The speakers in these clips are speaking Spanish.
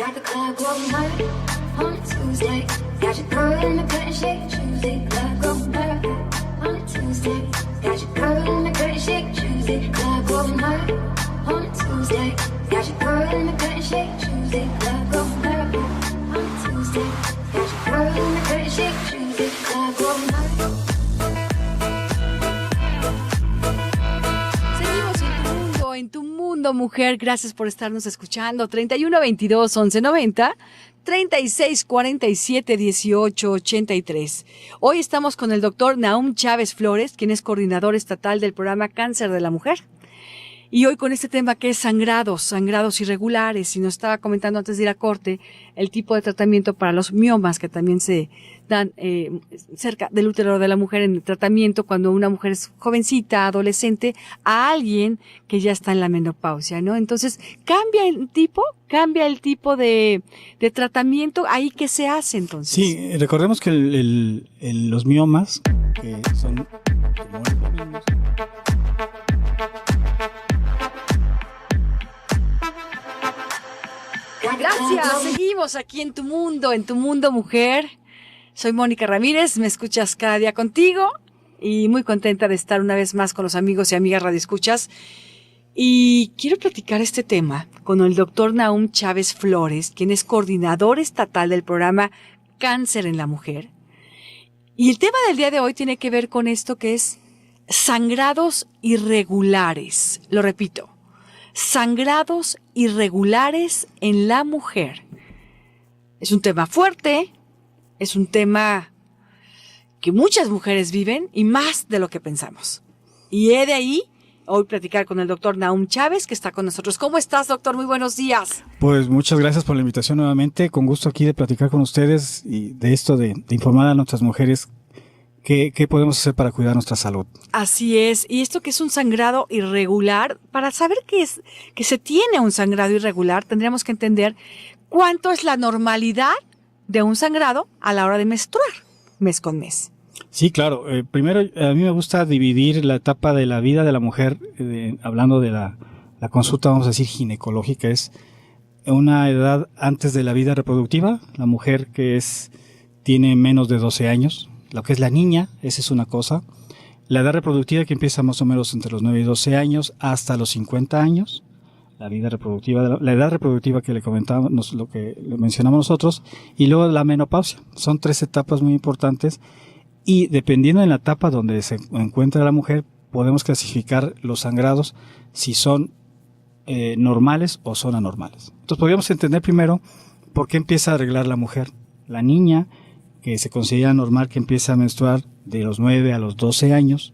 Got the club going hard on a Tuesday. Got your girl in the curtain shake Tuesday. Club going hard on a Tuesday. Got your girl in the curtain shake Tuesday. Club going hard on a Tuesday. Got your girl in the curtain shake Tuesday. Club going hard on a Tuesday. Got your girl in the curtain shake Tuesday. Club going hard. En tu mundo, mujer, gracias por estarnos escuchando. 3122-1190, 3647-1883. Hoy estamos con el doctor Nahum Chávez Flores, quien es coordinador estatal del programa Cáncer de la Mujer. Y hoy con este tema que es sangrados irregulares. Y nos estaba comentando antes de ir a corte el tipo de tratamiento para los miomas que también se dan cerca del útero de la mujer en el tratamiento cuando una mujer es jovencita, adolescente, a alguien que ya está en la menopausia, ¿no? Entonces, cambia el tipo de tratamiento. ¿Ahí qué se hace entonces? Sí, recordemos que los miomas, que son tumores benignos, gracias, seguimos aquí en tu mundo mujer. Soy Mónica Ramírez, me escuchas cada día contigo y muy contenta de estar una vez más con los amigos y amigas radioescuchas. Y quiero platicar este tema con el doctor Nahum Chávez Flores, quien es coordinador estatal del programa Cáncer en la Mujer. Y el tema del día de hoy tiene que ver con esto que es sangrados irregulares. Lo repito. Sangrados irregulares en la mujer. Es un tema fuerte, es un tema que muchas mujeres viven y más de lo que pensamos. Y he de ahí hoy platicar con el doctor Nahum Chávez, que está con nosotros. ¿Cómo estás, doctor? Muy buenos días. Pues muchas gracias por la invitación nuevamente. Con gusto aquí de platicar con ustedes y de esto de informar a nuestras mujeres ¿Qué podemos hacer para cuidar nuestra salud? Así es. Y esto que es un sangrado irregular, para saber que se tiene un sangrado irregular, tendríamos que entender cuánto es la normalidad de un sangrado a la hora de menstruar, mes con mes. Sí, claro. Primero, a mí me gusta dividir la etapa de la vida de la mujer, hablando de la consulta, vamos a decir, ginecológica, es una edad antes de la vida reproductiva, la mujer que tiene menos de 12 años, lo que es la niña, esa es una cosa. La edad reproductiva que empieza más o menos entre los 9 y 12 años hasta los 50 años. La vida reproductiva, la edad reproductiva que le comentábamos, lo que le mencionamos nosotros. Y luego la menopausia. Son 3 etapas muy importantes. Y dependiendo de la etapa donde se encuentra la mujer, podemos clasificar los sangrados si son normales o son anormales. Entonces podríamos entender primero por qué empieza a arreglar la mujer. La niña, que se considera normal que empieza a menstruar de los 9 a los 12 años,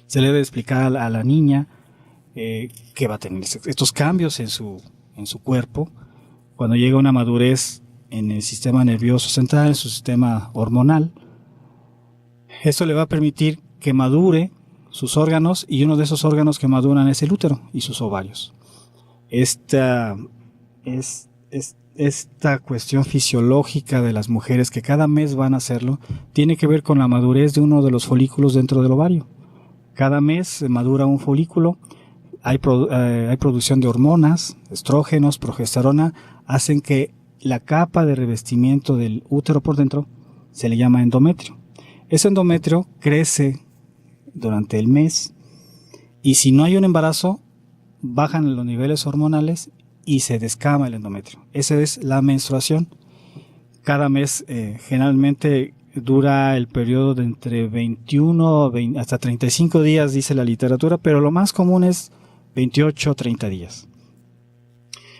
se le debe explicar a la niña que va a tener estos cambios en su cuerpo cuando llega una madurez en el sistema nervioso central, en su sistema hormonal. Esto le va a permitir que madure sus órganos, y uno de esos órganos que maduran es el útero y sus ovarios. Esta cuestión fisiológica de las mujeres que cada mes van a hacerlo tiene que ver con la madurez de uno de los folículos dentro del ovario. Cada mes se madura un folículo, hay producción de hormonas, estrógenos, progesterona, hacen que la capa de revestimiento del útero por dentro se le llama endometrio. Ese endometrio crece durante el mes y si no hay un embarazo, bajan los niveles hormonales y se descama el endometrio. Esa es la menstruación. Cada mes generalmente dura el periodo de entre 21 hasta 35 días, dice la literatura, pero lo más común es 28 o 30 días.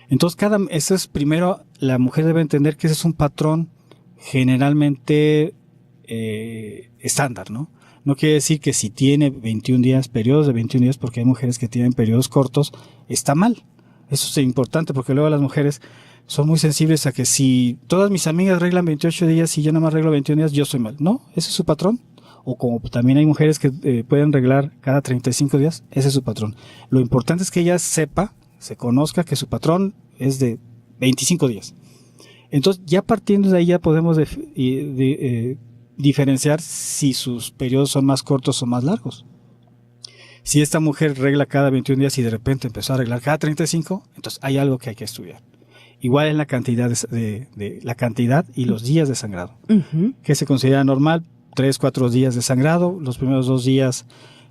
Entonces, eso es primero, la mujer debe entender que ese es un patrón generalmente estándar, ¿no? No quiere decir que si tiene 21 días, periodos de 21 días, porque hay mujeres que tienen periodos cortos, está mal. Eso es importante porque luego las mujeres son muy sensibles a que si todas mis amigas arreglan 28 días y yo nada más arreglo 21 días, yo soy mal. No, ese es su patrón. O como también hay mujeres que pueden arreglar cada 35 días, ese es su patrón. Lo importante es que ella sepa, se conozca que su patrón es de 25 días. Entonces ya partiendo de ahí ya podemos diferenciar si sus periodos son más cortos o más largos. Si esta mujer regla cada 21 días y de repente empezó a arreglar cada 35, entonces hay algo que hay que estudiar. igual en la cantidad de la cantidad y los días de sangrado. Que se considera normal, 3-4 días de sangrado, los primeros 2 días,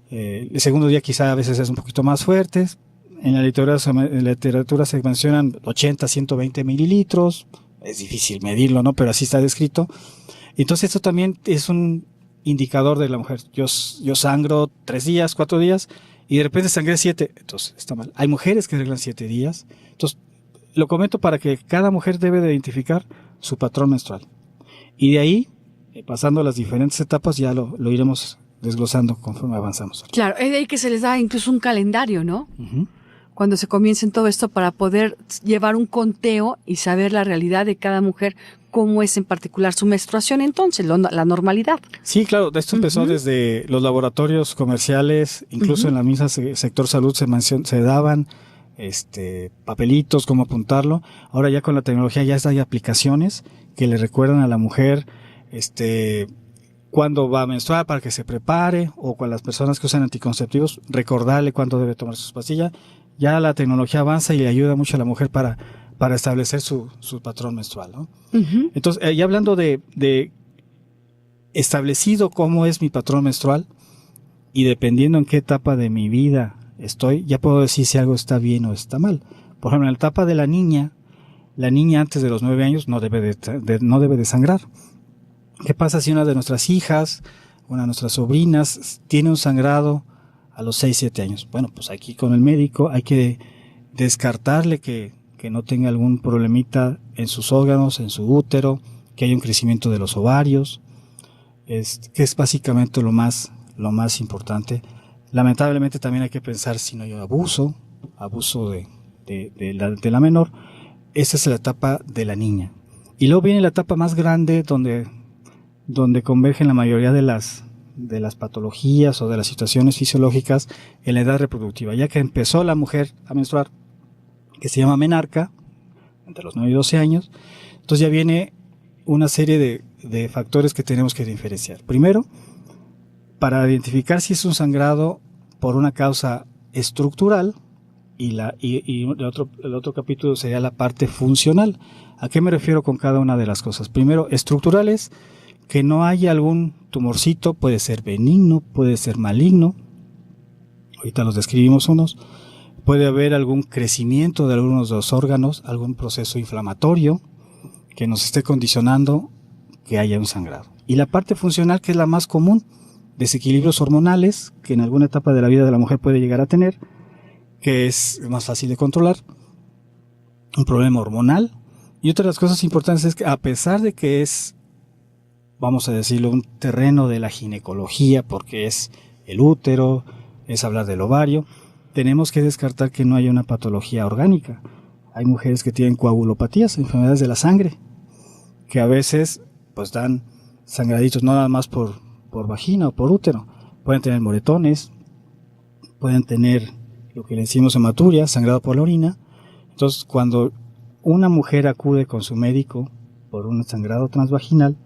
el segundo día quizá a veces es un poquito más fuerte. En la literatura se mencionan 80-120 mililitros, es difícil medirlo, ¿no? Pero así está descrito. Entonces esto también es un indicador de la mujer. Yo sangro 3 días, 4 días, y de repente sangré 7, entonces está mal. Hay mujeres que arreglan 7 días, entonces lo comento para que cada mujer debe de identificar su patrón menstrual. Y de ahí, pasando las diferentes etapas, ya lo iremos desglosando conforme avanzamos. Claro, es de ahí que se les da incluso un calendario, ¿no? Uh-huh. Cuando se comience en todo esto para poder llevar un conteo y saber la realidad de cada mujer, cómo es en particular su menstruación, entonces, la normalidad. Sí, claro, esto empezó desde los laboratorios comerciales, incluso en la misma sector salud se daban papelitos, cómo apuntarlo. Ahora ya con la tecnología ya hay aplicaciones que le recuerdan a la mujer cuándo va a menstruar para que se prepare, o con las personas que usan anticonceptivos, recordarle cuándo debe tomar sus pastillas. Ya la tecnología avanza y le ayuda mucho a la mujer para establecer su patrón menstrual, ¿no? Uh-huh. Entonces, ya hablando de establecido cómo es mi patrón menstrual, y dependiendo en qué etapa de mi vida estoy, ya puedo decir si algo está bien o está mal. Por ejemplo, en la etapa de la niña antes de los 9 años no debe de sangrar. ¿Qué pasa si una de nuestras hijas, una de nuestras sobrinas, tiene un sangrado a los 6-7 años? Bueno, pues aquí con el médico hay que descartarle que no tenga algún problemita en sus órganos, en su útero, que haya un crecimiento de los ovarios, que es básicamente lo más importante. Lamentablemente también hay que pensar si no hay abuso de la menor. Esa es la etapa de la niña. Y luego viene la etapa más grande donde convergen la mayoría de las patologías o de las situaciones fisiológicas en la edad reproductiva, ya que empezó la mujer a menstruar, que se llama menarca, entre los 9 y 12 años. Entonces ya viene una serie de factores que tenemos que diferenciar. Primero, para identificar si es un sangrado por una causa estructural, y el otro capítulo sería la parte funcional. ¿A qué me refiero con cada una de las cosas? Primero, estructurales, que no haya algún tumorcito, puede ser benigno, puede ser maligno, ahorita los describimos unos. Puede haber algún crecimiento de algunos de los órganos, algún proceso inflamatorio que nos esté condicionando que haya un sangrado. Y la parte funcional, que es la más común, desequilibrios hormonales, que en alguna etapa de la vida de la mujer puede llegar a tener, que es más fácil de controlar, un problema hormonal. Y otra de las cosas importantes es que, a pesar de que es, vamos a decirlo, un terreno de la ginecología, porque es el útero, es hablar del ovario, tenemos que descartar que no haya una patología orgánica. Hay mujeres que tienen coagulopatías, enfermedades de la sangre, que a veces pues dan sangraditos no nada más por vagina o por útero. Pueden tener moretones, pueden tener lo que le decimos hematuria, sangrado por la orina. Entonces, cuando una mujer acude con su médico por un sangrado transvaginal,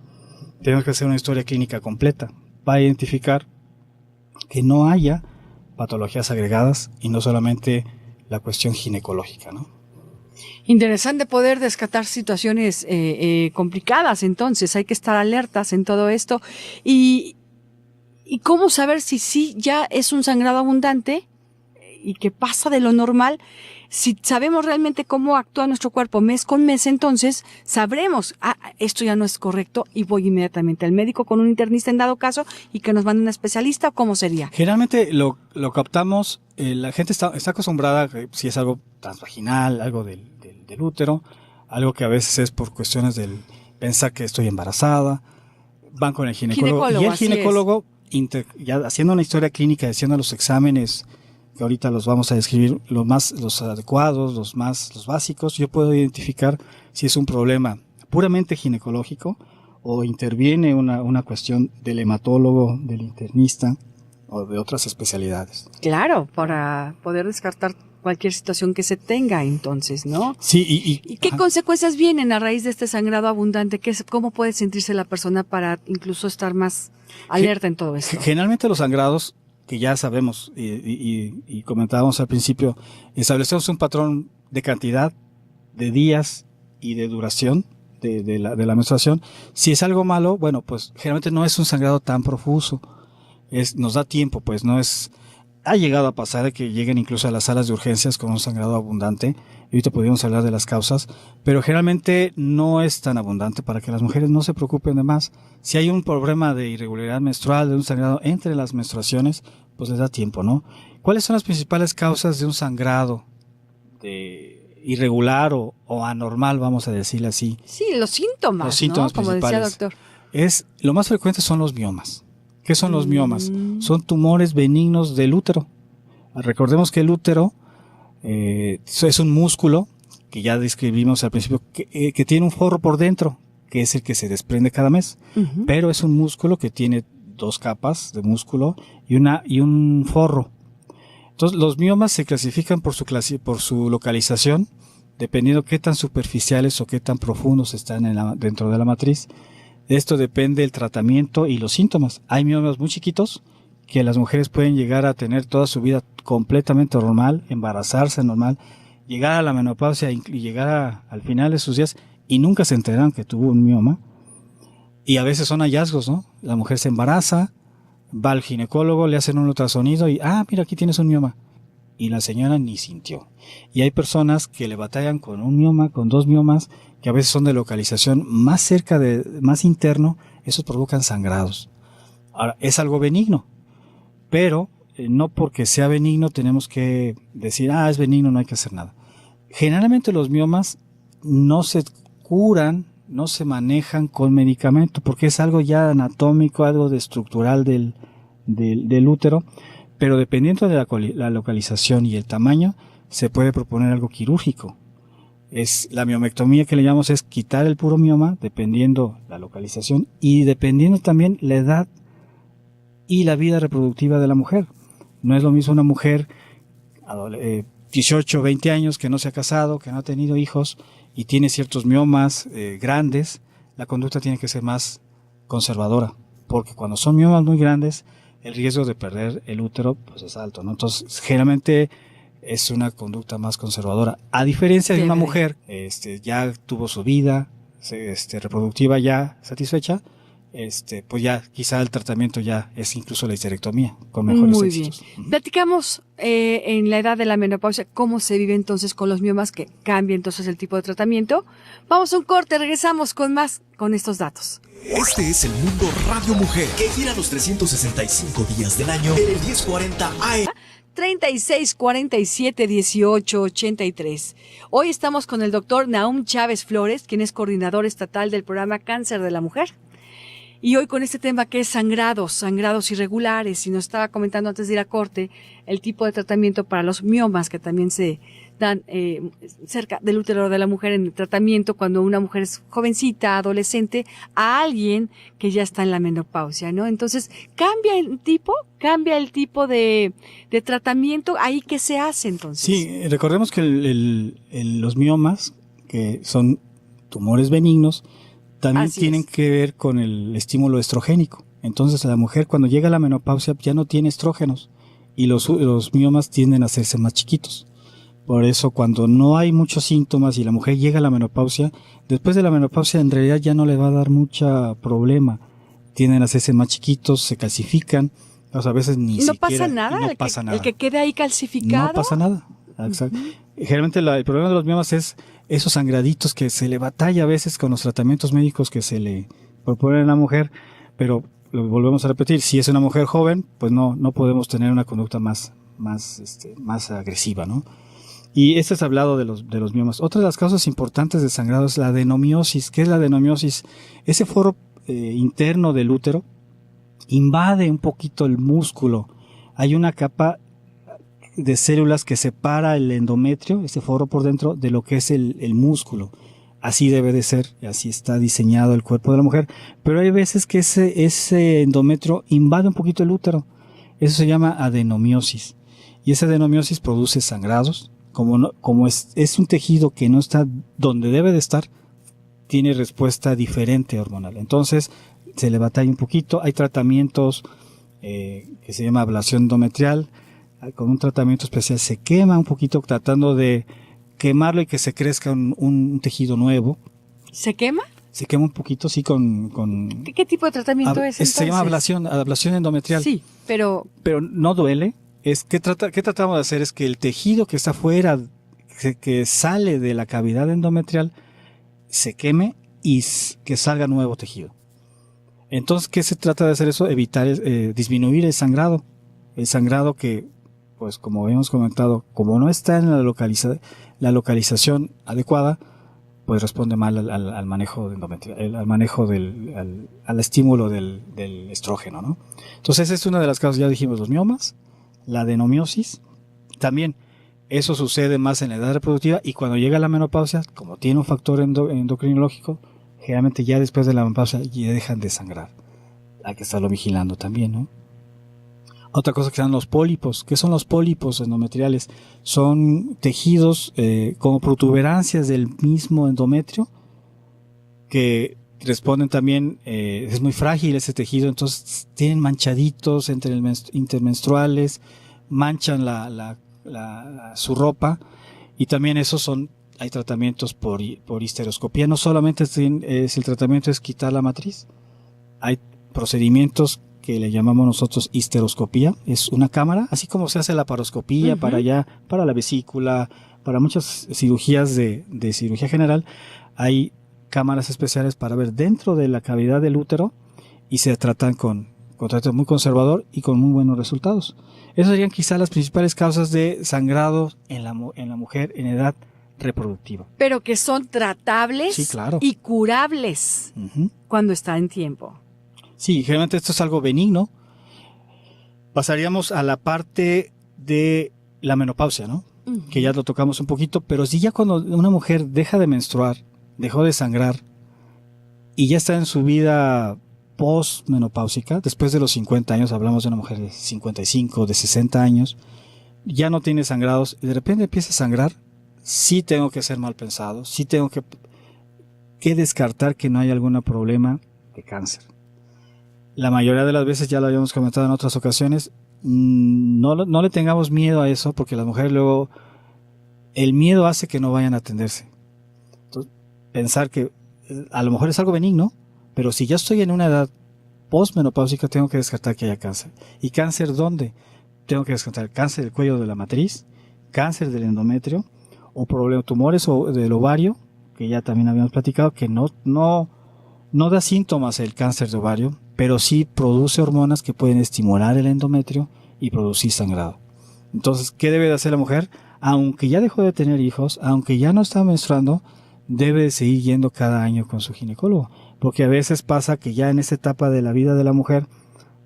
tenemos que hacer una historia clínica completa para identificar que no haya patologías agregadas y no solamente la cuestión ginecológica, ¿no? Interesante poder descartar situaciones complicadas, entonces hay que estar alertas en todo esto. ¿Y cómo saber si sí ya es un sangrado abundante y que pasa de lo normal? Si sabemos realmente cómo actúa nuestro cuerpo mes con mes, entonces sabremos, esto ya no es correcto y voy inmediatamente al médico con un internista en dado caso y que nos mande un especialista, ¿o cómo sería? Generalmente lo captamos, la gente está acostumbrada, si es algo transvaginal, algo del útero, algo que a veces es por cuestiones del pensar que estoy embarazada, van con el ginecólogo y el ginecólogo, ya haciendo una historia clínica, haciendo los exámenes, que ahorita los vamos a describir, los adecuados, los básicos, yo puedo identificar si es un problema puramente ginecológico o interviene una cuestión del hematólogo, del internista o de otras especialidades. Claro, para poder descartar cualquier situación que se tenga, entonces, ¿no? Sí, ¿Y qué consecuencias vienen a raíz de este sangrado abundante? ¿Cómo puede sentirse la persona para incluso estar más alerta en todo esto? Generalmente los sangrados, que ya sabemos y comentábamos al principio, establecemos un patrón de cantidad, de días y de duración de la menstruación. Si es algo malo, bueno, pues generalmente no es un sangrado tan profuso. Nos da tiempo, pues no es... Ha llegado a pasar de que lleguen incluso a las salas de urgencias con un sangrado abundante. Y ahorita podríamos hablar de las causas, pero generalmente no es tan abundante para que las mujeres no se preocupen de más. Si hay un problema de irregularidad menstrual, de un sangrado entre las menstruaciones, pues les da tiempo, ¿no? ¿Cuáles son las principales causas de un sangrado irregular o anormal, vamos a decirle así? Sí, los síntomas, Los síntomas ¿no? Como decía principales. doctor. Lo más frecuente son los miomas. ¿Qué son los miomas? Son tumores benignos del útero. Recordemos que el útero es un músculo que ya describimos al principio, que tiene un forro por dentro, que es el que se desprende cada mes. Ujú. Pero es un músculo que tiene 2 capas de músculo y un forro. Entonces, los miomas se clasifican por su localización, dependiendo qué tan superficiales o qué tan profundos están dentro de la matriz. Esto depende del tratamiento y los síntomas. Hay miomas muy chiquitos que las mujeres pueden llegar a tener toda su vida completamente normal, embarazarse normal, llegar a la menopausia y llegar al final de sus días y nunca se enteran que tuvo un mioma. Y a veces son hallazgos, ¿no? La mujer se embaraza, va al ginecólogo, le hacen un ultrasonido y, mira, aquí tienes un mioma. Y la señora ni sintió. Y hay personas que le batallan con un mioma, con 2 miomas, que a veces son de localización más cerca más interno, esos provocan sangrados. Ahora, es algo benigno, pero no porque sea benigno tenemos que decir, es benigno, no hay que hacer nada. Generalmente los miomas no se curan, no se manejan con medicamento, porque es algo ya anatómico, algo de estructural del útero, pero dependiendo de la localización y el tamaño, se puede proponer algo quirúrgico. La miomectomía que le llamamos es quitar el puro mioma, dependiendo la localización y dependiendo también la edad y la vida reproductiva de la mujer. No es lo mismo una mujer 18, 20 años que no se ha casado, que no ha tenido hijos y tiene ciertos miomas grandes. La conducta tiene que ser más conservadora, porque cuando son miomas muy grandes, el riesgo de perder el útero pues es alto, ¿no? Entonces, generalmente es una conducta más conservadora. A diferencia de una mujer, ya tuvo su vida reproductiva ya satisfecha, pues ya quizá el tratamiento ya es incluso la histerectomía con mejores Muy éxitos. bien. Platicamos en la edad de la menopausia cómo se vive entonces con los miomas, que cambia entonces el tipo de tratamiento. Vamos a un corte, regresamos con más con estos datos. Este es el Mundo Radio Mujer, que gira los 365 días del año en el 1040 AM. 36 47 18 83. Hoy estamos con el doctor Nahum Chávez Flores, quien es coordinador estatal del programa Cáncer de la Mujer. Y hoy con este tema que es sangrados irregulares, y nos estaba comentando antes de ir a corte el tipo de tratamiento para los miomas que también se dan cerca del útero de la mujer en el tratamiento cuando una mujer es jovencita, adolescente, a alguien que ya está en la menopausia, ¿no? Entonces, cambia el tipo de tratamiento, ahí ¿qué se hace entonces? Sí, recordemos que los miomas, que son tumores benignos, también tienen que ver con el estímulo estrogénico. Entonces la mujer cuando llega a la menopausia ya no tiene estrógenos y los miomas tienden a hacerse más chiquitos. Por eso cuando no hay muchos síntomas y la mujer llega a la menopausia, después de la menopausia en realidad ya no le va a dar mucho problema. Tienden a hacerse más chiquitos, se calcifican, o sea, a veces ni siquiera... ¿Pasa nada? No pasa nada. ¿El que quede ahí calcificado? No pasa nada. Exacto. Generalmente el problema de los miomas es esos sangraditos que se le batalla a veces con los tratamientos médicos que se le proponen a la mujer, pero lo volvemos a repetir, si es una mujer joven, pues no podemos tener una conducta más agresiva, ¿no? Y esto es hablado de los miomas. Otra de las causas importantes de sangrado es la adenomiosis. ¿Qué es la adenomiosis? Ese foro interno del útero invade un poquito el músculo. Hay una capa de células que separa el endometrio, ese foro por dentro, de lo que es el músculo. Así debe de ser, así está diseñado el cuerpo de la mujer. Pero hay veces que ese endometrio invade un poquito el útero. Eso se llama adenomiosis. Y esa adenomiosis produce sangrados. Como es un tejido que no está donde debe de estar, tiene respuesta diferente hormonal. Entonces, se le batalla un poquito. Hay tratamientos que se llama ablación endometrial. Con un tratamiento especial se quema un poquito tratando de quemarlo y que se crezca un tejido nuevo. ¿Se quema? Se quema un poquito, sí, con ¿Qué tipo de tratamiento es entonces? se llama ablación endometrial. Sí, pero no duele. ¿Qué tratamos de hacer? Es que el tejido que está fuera, que sale de la cavidad endometrial, se queme y que salga nuevo tejido. Entonces, ¿qué se trata de hacer eso? Evitar, disminuir el sangrado. El sangrado que, pues como habíamos comentado, como no está en la localización adecuada, pues responde mal al manejo de endometrial, al manejo al estímulo del estrógeno, ¿no? Entonces, es una de las causas, ya dijimos, los miomas, la adenomiosis. También eso sucede más en la edad reproductiva y cuando llega la menopausia, como tiene un factor endocrinológico, generalmente ya después de la menopausia ya dejan de sangrar. Hay que estarlo vigilando también, ¿no? Otra cosa que son los pólipos. ¿Qué son los pólipos endometriales? Son tejidos como protuberancias del mismo endometrio que responden también, es muy frágil ese tejido, entonces tienen manchaditos intermenstruales, manchan su ropa y también hay tratamientos por histeroscopía. No solamente el tratamiento es quitar la matriz, hay procedimientos que le llamamos nosotros histeroscopía. Es una cámara, así como se hace la paroscopía para la vesícula, para muchas cirugías de cirugía general, hay cámaras especiales para ver dentro de la cavidad del útero y se tratan con tratamiento muy conservador y con muy buenos resultados. Esas serían quizás las principales causas de sangrado en la mujer en edad reproductiva. Pero que son tratables, sí, claro, y curables cuando está en tiempo. Sí, generalmente esto es algo benigno. Pasaríamos a la parte de la menopausia, ¿no? Que ya lo tocamos un poquito, pero sí, ya cuando una mujer deja de menstruar, dejó de sangrar y ya está en su vida postmenopáusica, después de los 50 años, hablamos de una mujer de 55, de 60 años, ya no tiene sangrados y de repente empieza a sangrar, sí tengo que ser mal pensado, sí tengo que descartar que no hay algún problema de cáncer. La mayoría de las veces, ya lo habíamos comentado en otras ocasiones, no le tengamos miedo a eso, porque las mujeres luego, el miedo hace que no vayan a atenderse. Entonces, pensar que a lo mejor es algo benigno, pero si ya estoy en una edad postmenopáusica, tengo que descartar que haya cáncer. ¿Y cáncer dónde? Tengo que descartar cáncer del cuello de la matriz, cáncer del endometrio, o tumores del ovario, que ya también habíamos platicado, que no da síntomas el cáncer de ovario, pero sí produce hormonas que pueden estimular el endometrio y producir sangrado. Entonces, ¿qué debe de hacer la mujer? Aunque ya dejó de tener hijos, aunque ya no está menstruando, debe de seguir yendo cada año con su ginecólogo, porque a veces pasa que ya en esta etapa de la vida de la mujer,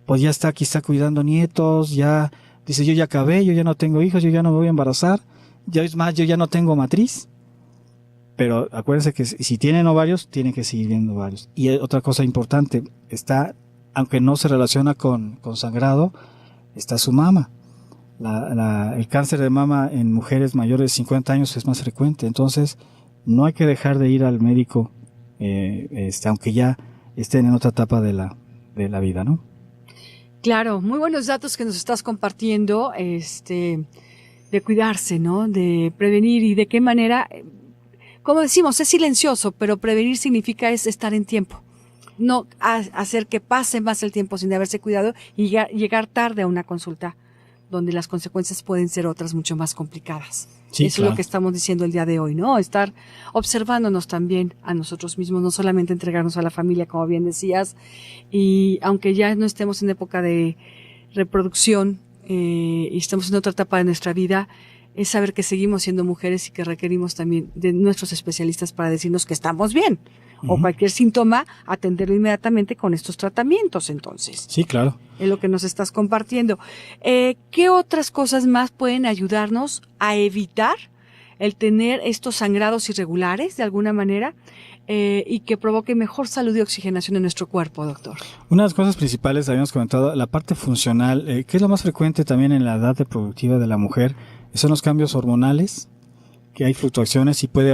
pues ya está quizá cuidando nietos, ya dice, yo ya acabé, yo ya no tengo hijos, yo ya no me voy a embarazar, ya es más, yo ya no tengo matriz. Pero acuérdense que si tienen ovarios, tienen que seguir viendo ovarios. Y otra cosa importante, aunque no se relaciona con sangrado, está su mama. El cáncer de mama en mujeres mayores de 50 años es más frecuente, entonces no hay que dejar de ir al médico, aunque ya estén en otra etapa de la vida, ¿no? Claro, muy buenos datos que nos estás compartiendo, de cuidarse, ¿no? De prevenir y de qué manera. Como decimos, es silencioso, pero prevenir significa es estar en tiempo. No hacer que pase más el tiempo sin haberse cuidado y llegar tarde a una consulta donde las consecuencias pueden ser otras mucho más complicadas. Sí, eso claro. Es lo que estamos diciendo el día de hoy, ¿no? Estar observándonos también a nosotros mismos, no solamente entregarnos a la familia, como bien decías, y aunque ya no estemos en época de reproducción y estamos en otra etapa de nuestra vida, es saber que seguimos siendo mujeres y que requerimos también de nuestros especialistas para decirnos que estamos bien. O cualquier síntoma, atenderlo inmediatamente con estos tratamientos, entonces. Sí, claro. Es lo que nos estás compartiendo. ¿Qué otras cosas más pueden ayudarnos a evitar el tener estos sangrados irregulares, de alguna manera, y que provoque mejor salud y oxigenación en nuestro cuerpo, doctor? Una de las cosas principales, habíamos comentado, la parte funcional, que es lo más frecuente también en la edad reproductiva de la mujer, son los cambios hormonales, que hay fluctuaciones y puede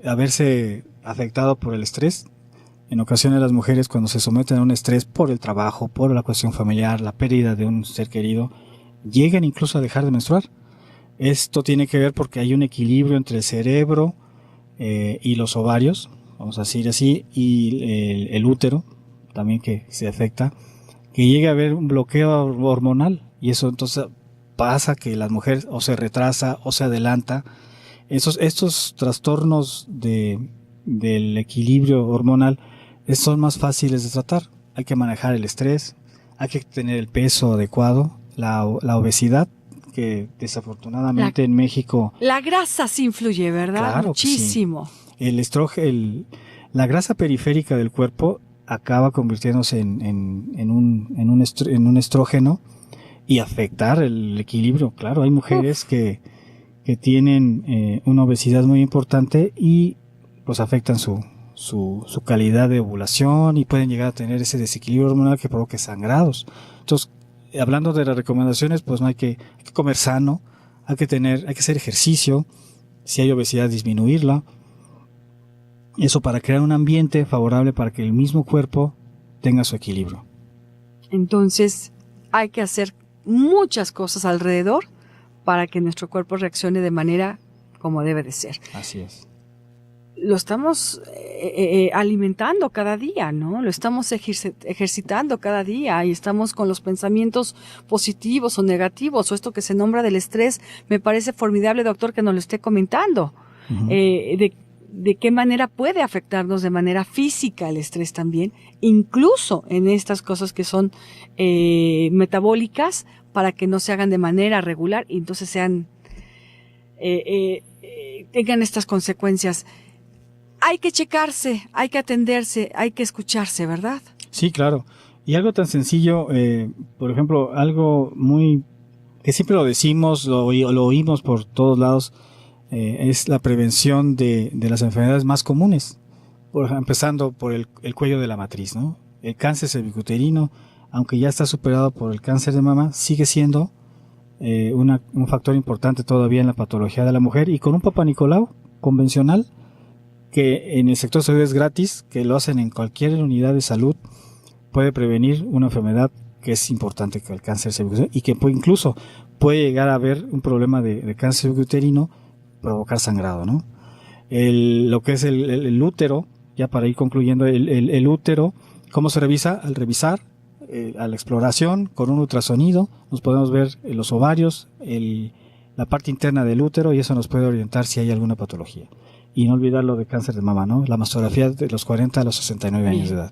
haberse afectado por el estrés. En ocasiones las mujeres, cuando se someten a un estrés por el trabajo, por la cuestión familiar, la pérdida de un ser querido, llegan incluso a dejar de menstruar. Esto tiene que ver porque hay un equilibrio entre el cerebro y los ovarios, vamos a decir así, y el útero también que se afecta, que llegue a haber un bloqueo hormonal, y eso entonces pasa que la mujer o se retrasa o se adelanta. Estos trastornos del equilibrio hormonal son más fáciles de tratar. Hay que manejar el estrés, hay que tener el peso adecuado, la obesidad, que desafortunadamente en México... La grasa sí influye, ¿verdad? Claro, muchísimo. Sí. La grasa periférica del cuerpo acaba convirtiéndose en un estrógeno y afectar el equilibrio. Claro, hay mujeres que tienen una obesidad muy importante y pues afectan su calidad de ovulación y pueden llegar a tener ese desequilibrio hormonal que provoque sangrados. Entonces, hablando de las recomendaciones, pues no hay que comer sano, hay que hacer ejercicio, si hay obesidad disminuirla. Eso para crear un ambiente favorable para que el mismo cuerpo tenga su equilibrio. Entonces, hay que hacer muchas cosas alrededor para que nuestro cuerpo reaccione de manera como debe de ser. Así es. Lo estamos alimentando cada día, ¿no? Lo estamos ejercitando cada día y estamos con los pensamientos positivos o negativos o esto que se nombra del estrés. Me parece formidable, doctor, que nos lo esté comentando. Uh-huh. De qué manera puede afectarnos de manera física el estrés también, incluso en estas cosas que son metabólicas, para que no se hagan de manera regular y entonces tengan estas consecuencias. Hay que checarse, hay que atenderse, hay que escucharse, ¿verdad? Sí, claro. Y algo tan sencillo, por ejemplo, algo muy que siempre lo decimos, lo oímos por todos lados, es la prevención de las enfermedades más comunes, empezando por el cuello de la matriz, ¿no? El cáncer cervicuterino, aunque ya está superado por el cáncer de mama, sigue siendo un factor importante todavía en la patología de la mujer, y con un Papá Nicolau convencional, que en el sector salud es gratis, que lo hacen en cualquier unidad de salud, puede prevenir una enfermedad que es importante, que el cáncer cervicuterino, y que incluso puede llegar a haber un problema de cáncer cervicuterino, provocar sangrado, ¿no? Lo que es el útero, ya para ir concluyendo, el útero, ¿cómo se revisa? Al revisar, a la exploración, con un ultrasonido, nos podemos ver los ovarios, la parte interna del útero, y eso nos puede orientar si hay alguna patología. Y no olvidar lo de cáncer de mama, ¿no? La mastografía de los 40 a los 69 años de edad.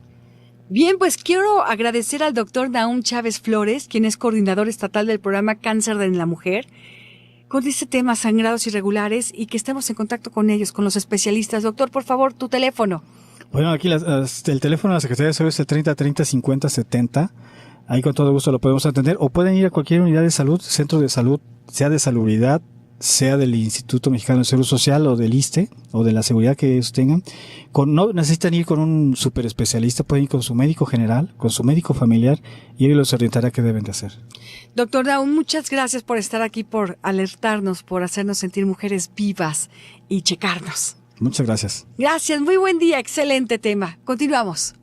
Bien, pues quiero agradecer al doctor Nahum Chávez Flores, quien es coordinador estatal del programa Cáncer en la Mujer, con este tema, sangrados irregulares, y que estemos en contacto con ellos, con los especialistas. Doctor, por favor, tu teléfono. Bueno, aquí el teléfono de la Secretaría de Salud es el 30 50 70. Ahí con todo gusto lo podemos atender. O pueden ir a cualquier unidad de salud, centro de salud, sea de salubridad, sea del Instituto Mexicano de Seguro Social o del ISSSTE o de la seguridad que ellos tengan. No necesitan ir con un super especialista, pueden ir con su médico general, con su médico familiar, y él los orientará qué deben de hacer. Doctor Nahum, muchas gracias por estar aquí, por alertarnos, por hacernos sentir mujeres vivas y checarnos. Muchas gracias. Gracias, muy buen día, excelente tema. Continuamos.